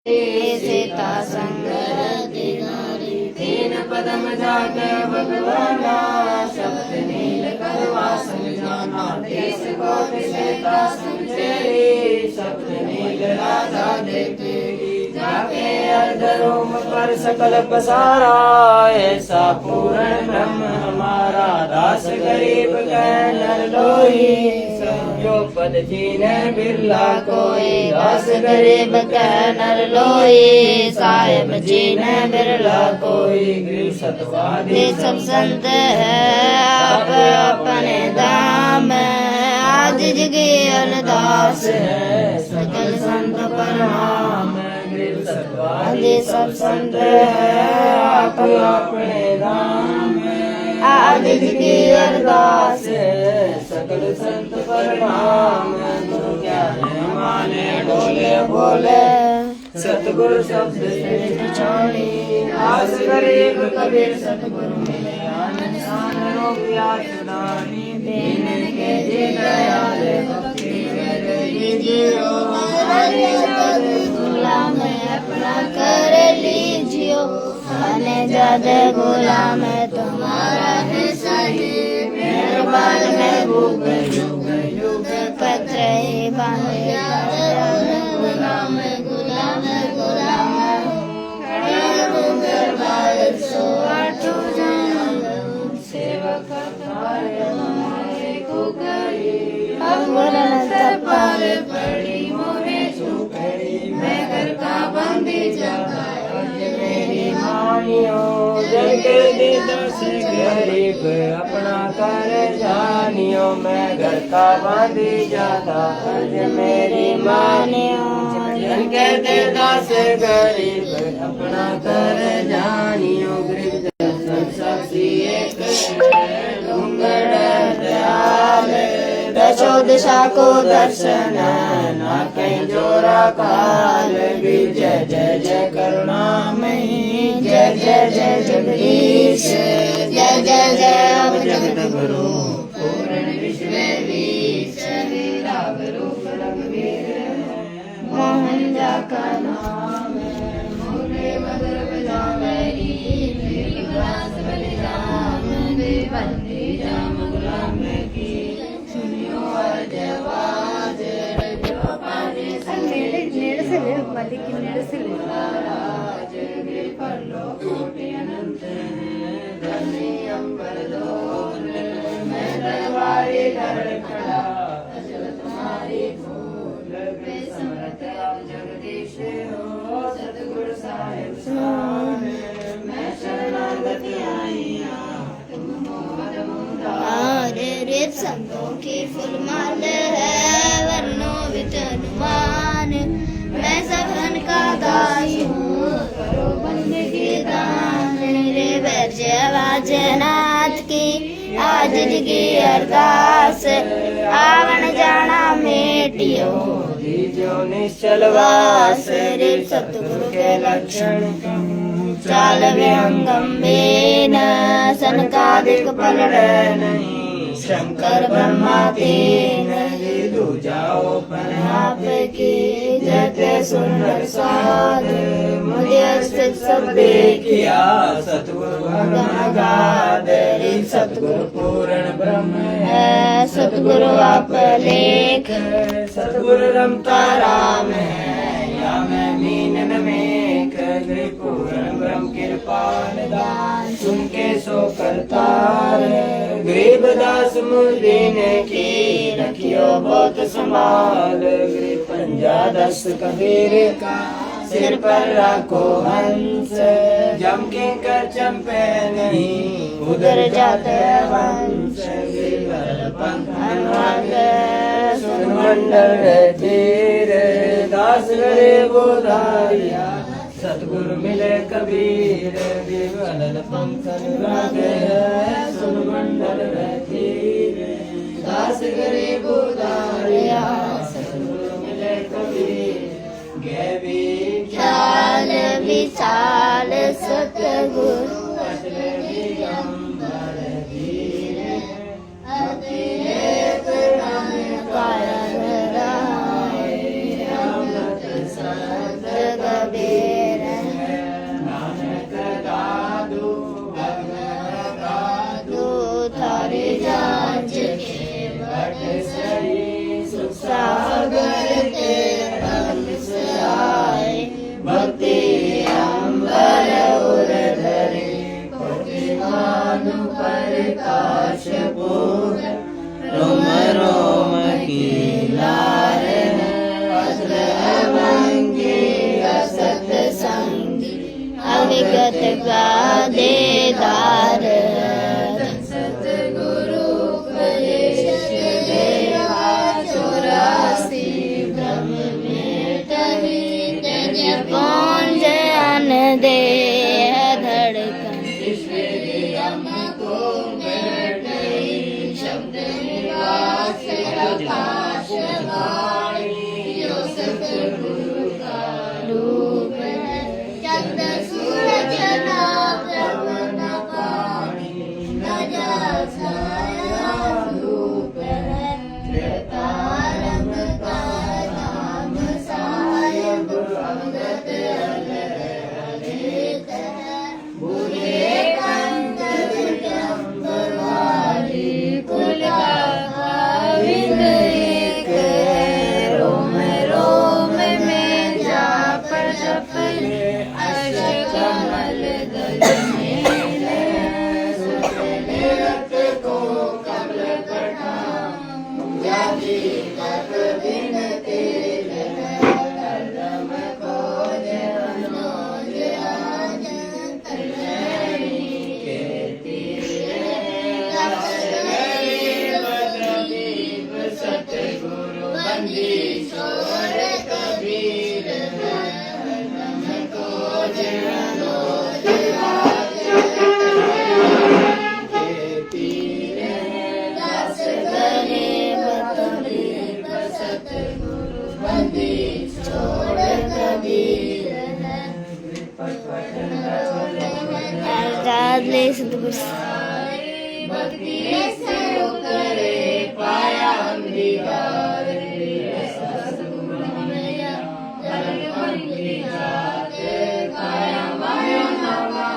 सीता संग तीन पदम जाके भगवाना सप्त नील करवा समझाना देश को सीता समझेरी सप्त नील राजा देखे जाके अर्धरोम पर सकल पसारा ऐसा पूर्ण ब्रह्म हमारा दास गरीब कह नर लोही जो पद जीने बिरला कोई दास गरीब कह नर लोई साहेब जीने बिरला कोई गृह सतवादी सब संत है आप अपने धाम आज जगी अरदास है सकल संत प्रणाम गृह सतवादी सब संत है आप अपने धाम आज जगी अरदास है सकल संत प्रणाम गुरु ज्ञान माने डोले बोले सतगुरु शब्द से पिछाड़ी आस गरीब कबीर सतगुरु मिले आनंद शान रोगिया छुड़ानी दीन के जी दया दे भक्ति लीजियो गुलाम अपना कर लीजियो आने ज्यादा गुलाम तुम्हारा है सही मेहरबान महबूब युग युग पत्र ही बांधे गुलाम गुलाम गुलाम दरबार सो आठो जन सेवक हमारे को करी अवगुण पर पड़ी मोहे चुपड़ी मैं घर का बंदी जाता मेरी मानियो जग दीदर से गरीब अपना कर जानियो मैं घर का बांधी जाता आज मेरी मानियो जन के देदा से गरीब अपना कर जानियो गरीब साक्षी एक डूंगर दयाल दशो दिशा को दर्शन ना कहीं जोरा काल जय जय जय करुणामयी जय जय जय जगदीश जय जय जय अब जगत गुरु पूर्ण विश्व वीर राग रूप रघुवीर मोहन जा का नाम मोरे मधुर बजावेरी विलास बलिराम बंदी जाम गुलाम की सुनियो आवाज जो पानी नेड़ से ले वाली की नेड़ से ले राज गिर पर लो कोटि अनंत धनी अंबर डोल मैं दरबारी घर खड़ा अजल तुम्हारी फूल वे समर्थ अब जगदीश हो सतगुरु साहिब स्वान मैं शरणागति आई तुम मोहद मुरार रे संतों की फुलमाल है वर्णों विच अनुमान मैं सबन का दाई हूँ करो बंदगी दान रे वर्ज आवाज नाथ की आज की अरदास आवन जाना मेटियो दीजो निश्चल वास रे सतगुरु के लक्षण चाल विहंगम बेन सनकादिक पलड़ नहीं शंकर ब्रह्मा तीन विदु जाओ पर आप की जते सुंदर साध मुझे स्थित सब देखिया सतगुरु गाद सतगुरु पूर्ण ब्रह्म है सतगुरु आप लेख सतगुरु रमता राम है या मैं मीनन में पूर्ण ब्रह्म कृपान दान सुन के सो करतार गरीब दास मुदीन की रखियो बहुत संभाल गरीब पंजा दस कबीर का सिर पर रखो हंस जम के कर चंपे नहीं उधर जाते वंश सुन मंडल धीर दास गरीब उदारिया सतगुरु मिले कबीर विवल पंकज रागे सुन मंडल धीर दास गरीब उदारिया सतगुरु मिले कबीर गैबी ख्याल विशाल सतगुरु अतिरेक काया प्रकाश पूर्ण रोम रोम की लार वस्त्र भंगी असत संगी अविगत का देदार सतगुरु उपदेश देवा 84 ब्रह्म में तभी तेज पौंज अन दे धड़कन हमको मिट गई शब्द निवास प्रकाश वाणी जो सतगुरु का रूप है चंद्र सूरज नाम न पानी न जल छाया रूप है त्रितारम का नाम सायब अमृत अलेत है भूले कंत विडम्बर वाली कुल का विद एक रोम रोम में जाप जप अष्टकमल दल मेले सुतले रत को कमल कठाऊं जाति कत दिन तेल कलम खोज मनोज आज तलहरी के तीर दक्षिणी भद्रदीप सतगुरु बंदी छोड़ कबीर कलम खोज मनोज आज के तीर दक्षिणी भद्रदीप सतगुरु बंदी छोड़ कबीर भक्ति से उतरे पाया अंधकार सतगुरु मैया धर्म बंदी जाते काया माया नवा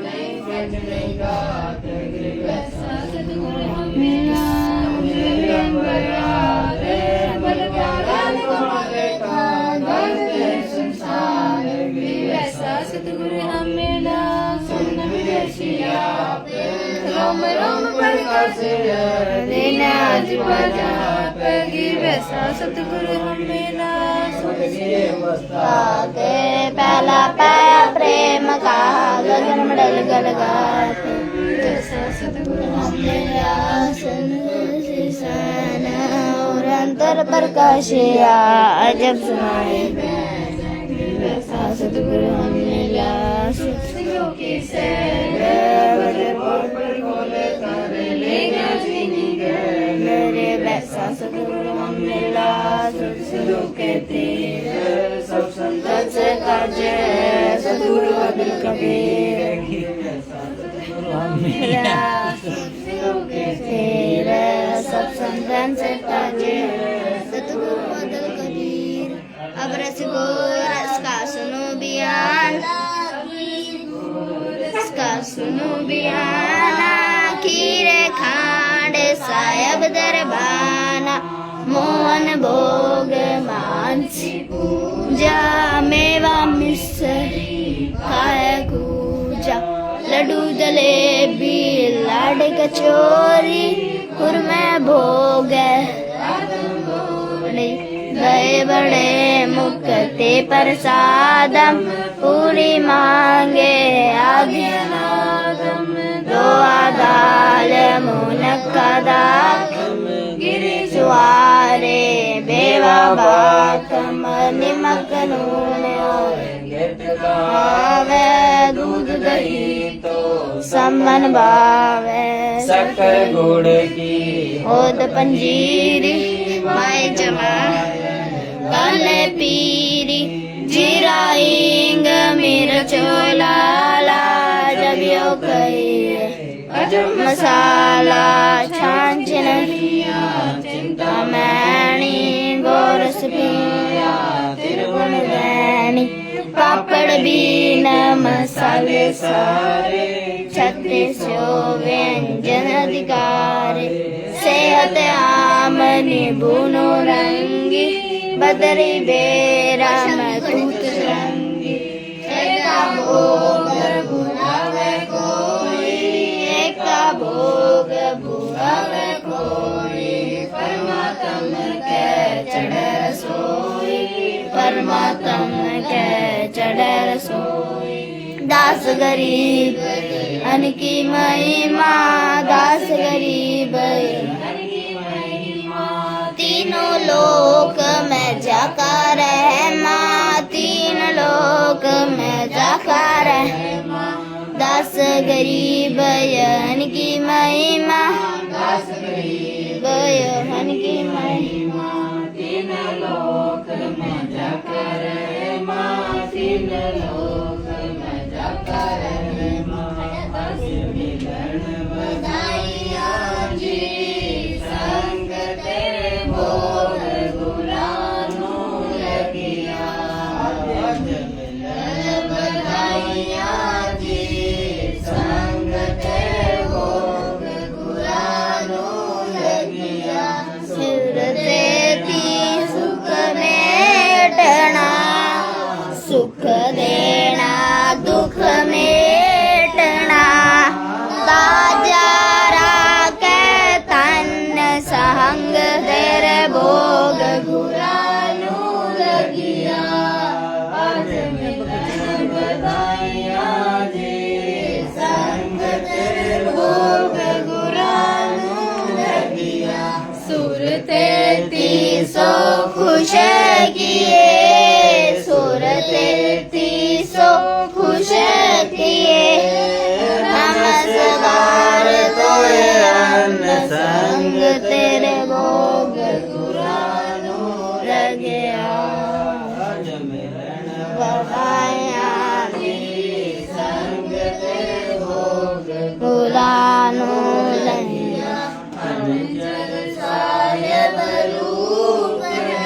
नहीं फट नहीं गात सतगुरु मेरा बरारे बल ज्ञान को देखा भक्ति संसार भी वैसा सतगुरु हमें सुन विदेशिया रोम रोम प्रकाश दिन आज बजा पगी वैसा सतगुरु हमें मुस्ताके पहला पाया प्रेम का गगन मडल गल गाते वैसा सतगुरु हमें सुन और अंतर प्रकाशिया अजब सुनाए वैसा सतगुरु हमें सिद्धों की मेरे वैसा सतगुरु हम मिला सिद्धों के तीर सब संतन से काजे सतगुरु अब्दुल कबीर सतगुरु हम मिला सिद्धों के तीर सब संतन से काजे सतगुरु अब्दुल कबीर अब रस गो रस का सुनो बयान का सुनो बयाना खीरे खांड सायब दरबाना मोहन भोग मानसी पूजा मेवा मिसरी खाए पूजा लड्डू जलेबी लाड कचोरी खुरमे भोग गए बड़े मुक्ते प्रसादम पूरी मांगे आद्यनादम दो आदाल मुनक्कदा गिरि सुवारे बेवा बाकम निमक नून भावे दूध दही तो समन भावे शक्कर गुड़ की होद पंजीरी माय जमा काले पीरी जीरा हींग मिर्च लाला जब यो कही अजब मसाला छाछ नहिया चिंता मैनी गोरस पिया तिरुवन रैनी पापड़ बीन मसाले सारे 36 व्यंजन अधिकारी सेहत आमनी बुनो रंगी बदरी बेरा मधुत रंगी एका भोग बुलावे कोई एका भोग मातम के चढ़े रसोई। दास गरीब अन की महिमा, दास गरीब तीनों लोक में जाका रहमा, तीन लोक में जाका रहमा। दास गरीब यन की महिमा, दास गरीब यन की महिमा। तीन लोक में जाका रहमा, तीन लोक में जाका रहमा। दास मिलन बधाइया जी, संग तेरे भोग गुलानो लगिया। मिलन बधाइया जी, संग तेरे भोग गुलानो लगिया। सुरते ती सुख मेटना, सुख देना दुख मेटना। ताजा राके तन संग तेरे भोग गुलानो लगिया। आज मिलन बधाइया जी, संग तेरे भोग गुलानो लगिया। सुरते ती सो खुश किए, सुरते ती सो खुश किए। नमस्कार तोए अन्न संग तेरे भोग गुलानो लगिया। आज मिलन बधाइया जी, संग तेरे भोग गुलानो लगिया। अंजल साहेब रूप है,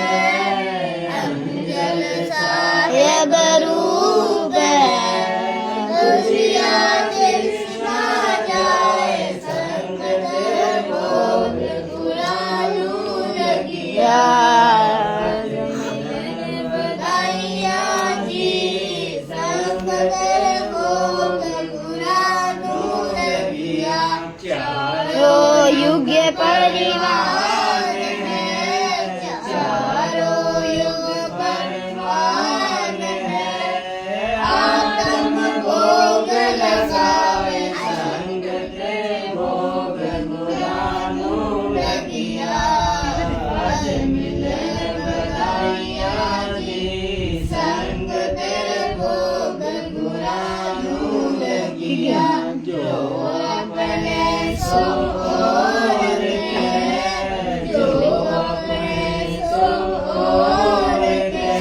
अंजल साहेब रूप है। खुशियाँ कृष्णा जाए, संग तेरे भोग गुलानो लगिया। मिलन बधाइया जी, संग तेरे भोग गुलानो लगिया। चारों युग परिवार है, चारों युग परिवार है। आत्म भोग लगावे, संग तेरे भोग गुलानो लगिया। आज मिलन बधाइया जी, संग तेरे भोग गुलानो लगिया। जो अपने सो और है, जो अपने सो और है।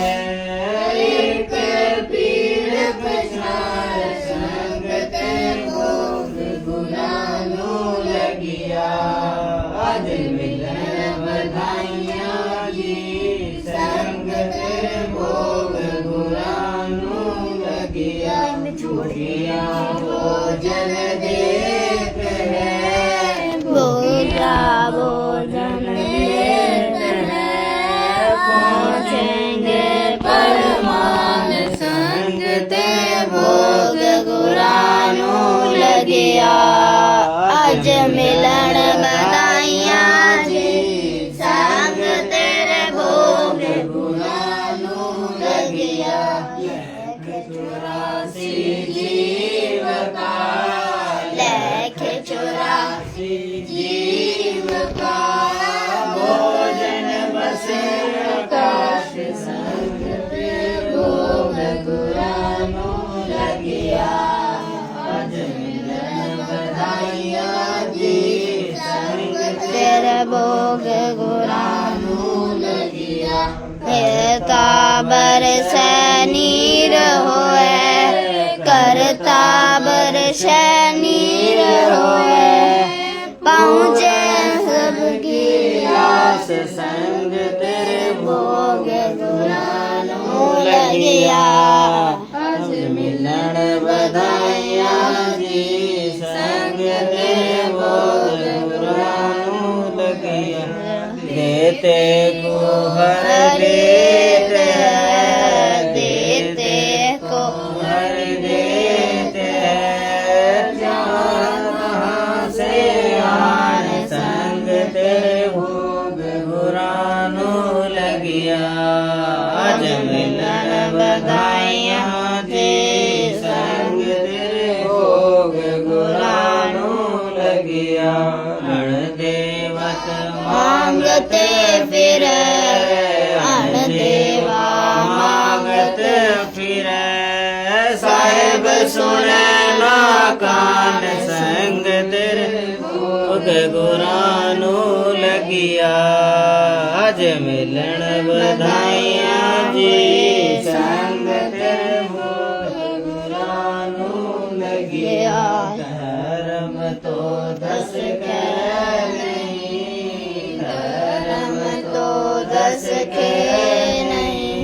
एक पीर पछाड़, संग तेरे भोग गुलानो लगिया। आज मिलन बधाइया जी, संग तेरे भोग गुलानो लगिया। छुड़िया भोजन देते हैं, भोजा भोजन देते हैं। पहुँचेंगे परमान, संग तेरे भोग गुलानो लगिया। आज मिलन बधाइया जी, संग तेरे भोग गुलानो लगिया। 84 जीव का, लेख 84 जीव का। भोजन बसे आकाश, संग तेरे भोग गुलानो लगिया। आज मिलन बधाइया जी, संग तेरे भोग गुलानो लगिया। करता बरस नीर होए, करता बरस नीर होए। पहुँचे सबकी आस, संग तेरे भोग गुलानो लगिया। आज मिलन बधाइया जी, संग तेरे भोग गुलानो लगिया। देते को हर देते, देते को हर देते। जहाँ से आन, संग तेरे भोग गुलानो लगिया। आज मिलन संग तेरे भोग गुरां नूं लगिया अणदेवत मांगते फिरे अणदेवा मांगत फिरे साहिब सुने ना कान संग तेरे भोग गुरां नूं लगिया अज मिलन बधाइयां जी संग तेरे भोग गुरां नूं लगिया धर्म तो दस कै नहीं धर्म तो दस के नहीं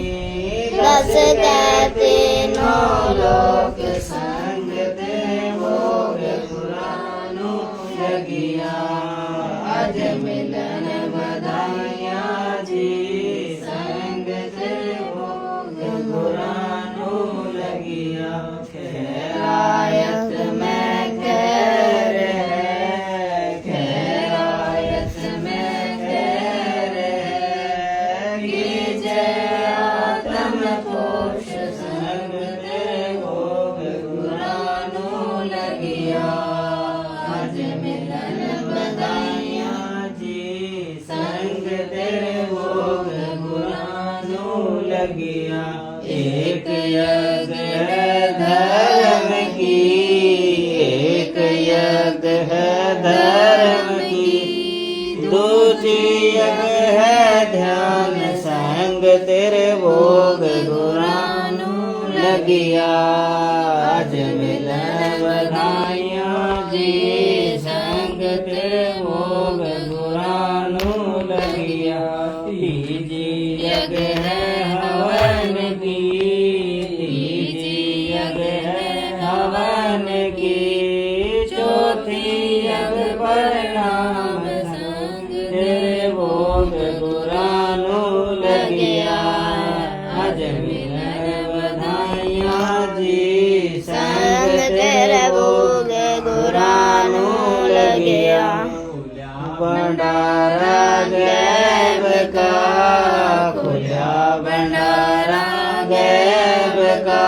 दस कहते नो लोक संग तेरे भोग गुरां नूं लगिया अज मिलन बधाइयां जी संग तेरे भोग गुरां नूं लगिया खैरायत में खैर है खैरायत में खैर है कीजे आत्म पोष संग तेरे भोग गुरां नूं लगिया अज मिलन बधाइयां जी संग तेरे भोग गुरां नूं लगिया एक यज्ञ है धर्म की एक यज्ञ है धर्म की दूजी यज्ञ है ध्यान संग तेरे भोग गुरां नूं लगिया अज मिलन बधाइयां जी संग तेरे भोग गुरां नूं लगिया तीजी यज्ञ है हवन की तीजी यज्ञ है हवन की चौथी यज्ञ प्रणाम संग तेरे भोग गुरां नूं लगिया अज मिलन बधाइयां जी संग तेरे भोग गुरां नूं लगिया भंडारा गैब का खुला भंडारा गैब का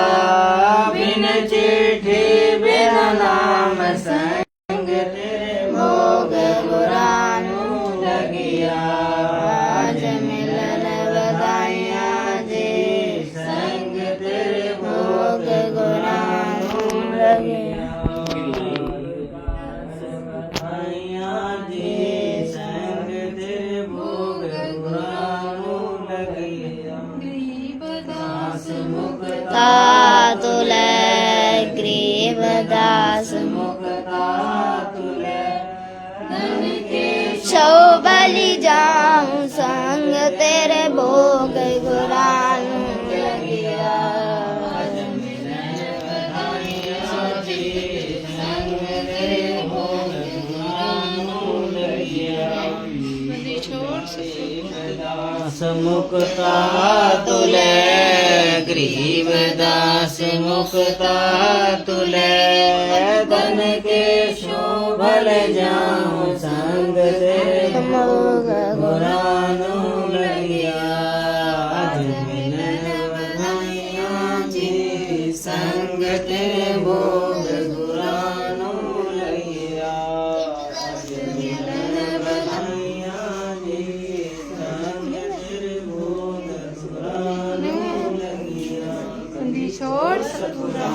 बिन चिट्ठी बिन नाम संग तेरे भोग गुरां नूं लगिया अज मिलन बधाइयां जी संग तेरे भोग गुरां नूं लगिया बधाइयां जी संग तेरे भोग गुरां नूं लगिया दास मुक्ता तुले ग्रीव दास मुक्ता तुले धन के सो बलि जाऊं संग तेरे भोग गुरां नूं लगिया अज मिलन बधाइयां जी संग तेरे भोग गुरां नूं लगिया दास मुक्ता तुले गरीब दास मुक्ता तुले धन के शोभल जाऊं संग तेरे भोग गुरां नूं लगिया अज मिलन बधाइयां जी संग तेरे भोग गुरां नूं लगिया अज मिलन बधाइयां जी संग तेरे भोग गुरां नूं लगिया छोड़ सतगुरां